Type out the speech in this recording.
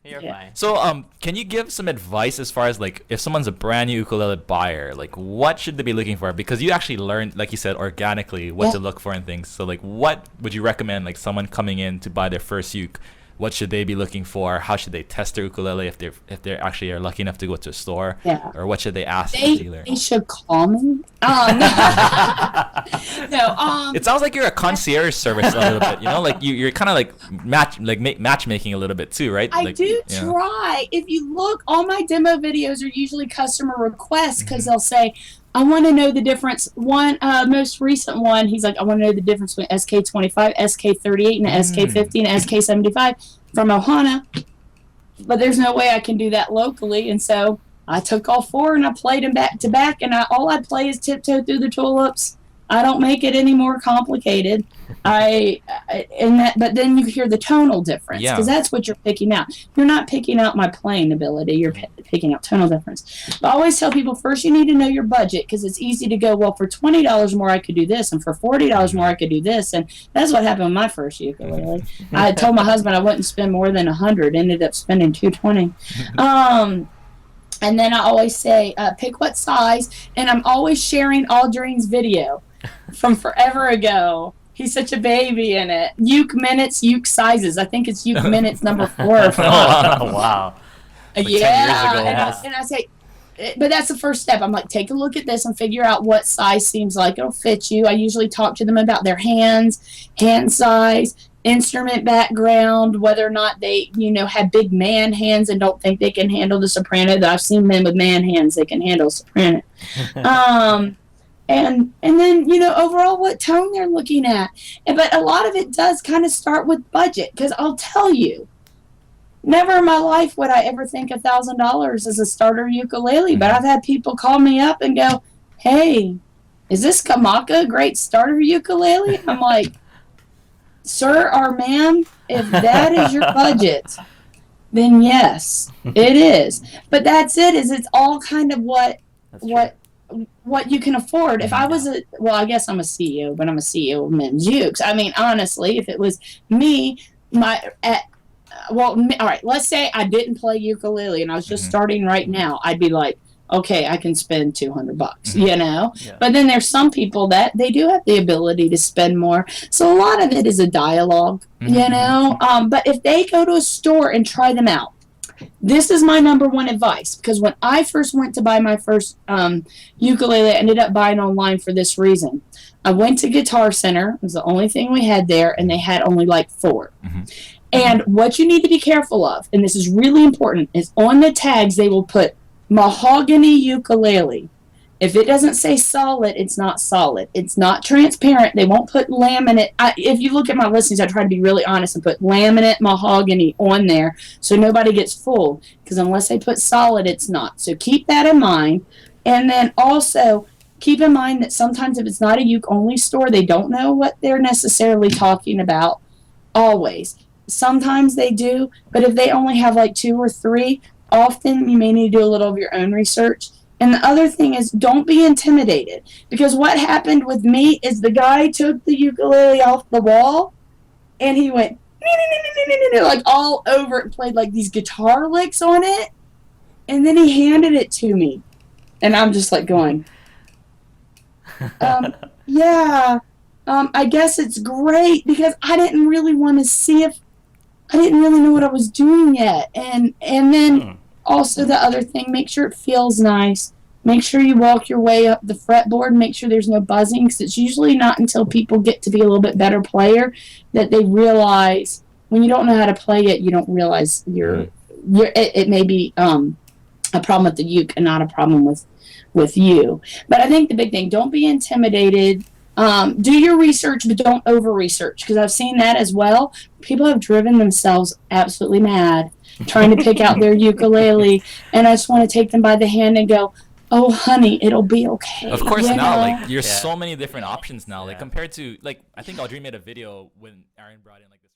You're Yeah. fine. So, can you give some advice as far as like if someone's a brand new ukulele buyer, like what should they be looking for? Because you actually learned, like you said, organically what Yeah. to look for and things. So, like, what would you recommend, like someone coming in to buy their first uke? What should they be looking for? How should they test their ukulele if they're actually are lucky enough to go to a store? Yeah. Or what should they ask the They, dealer? they should call me. No, It sounds like you're a concierge service a little bit, you know, like you're kind of like matchmaking a little bit too, right? I Like, do you know. try. If you look, all my demo videos are usually customer requests because they'll say, I want to know the difference. One, most recent one, he's like, I want to know the difference between SK25, SK38, and SK50 and SK75 from Ohana. But there's no way I can do that locally. And so I took all four and I played them back to back. And all I play is Tiptoe Through the Tulips. I don't make it any more complicated. But then you hear the tonal difference because that's what you're picking out. You're not picking out my playing ability. You're picking out tonal difference. But I always tell people first you need to know your budget because it's easy to go, well, for $20 more I could do this, and for $40 more I could do this, and that's what happened with my first ukulele. I told my husband I wouldn't spend more than $100. Ended up spending $220. And then I always say, pick what size, and I'm always sharing Aldrine's video from forever ago. He's such a baby in it. Uke minutes, uke sizes. I think it's uke minutes number 4 or 5. Wow. Like 10 years Yeah, ago and almost. I say, but that's the first step. I'm like, take a look at this and figure out what size seems like it'll fit you. I usually talk to them about their hands, hand size, instrument background, whether or not they, have big man hands and don't think they can handle the soprano. That I've seen men with man hands that can handle soprano. And then, overall what tone they're looking at. But a lot of it does kind of start with budget, because I'll tell you, never in my life would I ever think $1,000 as a starter ukulele, but I've had people call me up and go, hey, is this Kamaka a great starter ukulele? I'm like, sir or ma'am, if that is your budget, then yes, it is. But that's it, is it's all kind of what you can afford. If I was I guess I'm a CEO, but I'm a CEO of MIM's Ukes. I mean, honestly, if it was me, all right, let's say I didn't play ukulele and I was just starting right now, I'd be like, okay, I can spend $200, Yeah. But then there's some people that they do have the ability to spend more. So a lot of it is a dialogue, But if they go to a store and try them out, this is my number one advice, because when I first went to buy my first ukulele, I ended up buying online for this reason. I went to Guitar Center. It was the only thing we had there, and they had only like 4. And what you need to be careful of, and this is really important, is on the tags they will put mahogany ukulele. If it doesn't say solid, it's not solid. It's not transparent. They won't put laminate. If you look at my listings, I try to be really honest and put laminate mahogany on there so nobody gets fooled. Because unless they put solid, it's not. So keep that in mind. And then also keep in mind that sometimes if it's not a uke-only store, they don't know what they're necessarily talking about. Always. Sometimes they do. But if they only have like 2 or 3, often you may need to do a little of your own research. And the other thing is, don't be intimidated. Because what happened with me is the guy took the ukulele off the wall, and he went, like all over it, and played like these guitar licks on it, and then he handed it to me. And I'm just like going, I guess it's great, because I didn't really want to see if, I didn't really know what I was doing yet. And then also the other thing, make sure it feels nice. Make sure you walk your way up the fretboard. Make sure there's no buzzing, because it's usually not until people get to be a little bit better player that they realize, when you don't know how to play it, you don't realize it may be a problem with the uke and not a problem with you. But I think the big thing, don't be intimidated. Do your research, but don't over-research, because I've seen that as well. People have driven themselves absolutely mad trying to pick out their ukulele, and I just want to take them by the hand and go, oh, honey, it'll be okay. Of course, now, know? like, there's so many different options now, like, compared to, like, I think Audrey made a video when Aaron brought in, like, this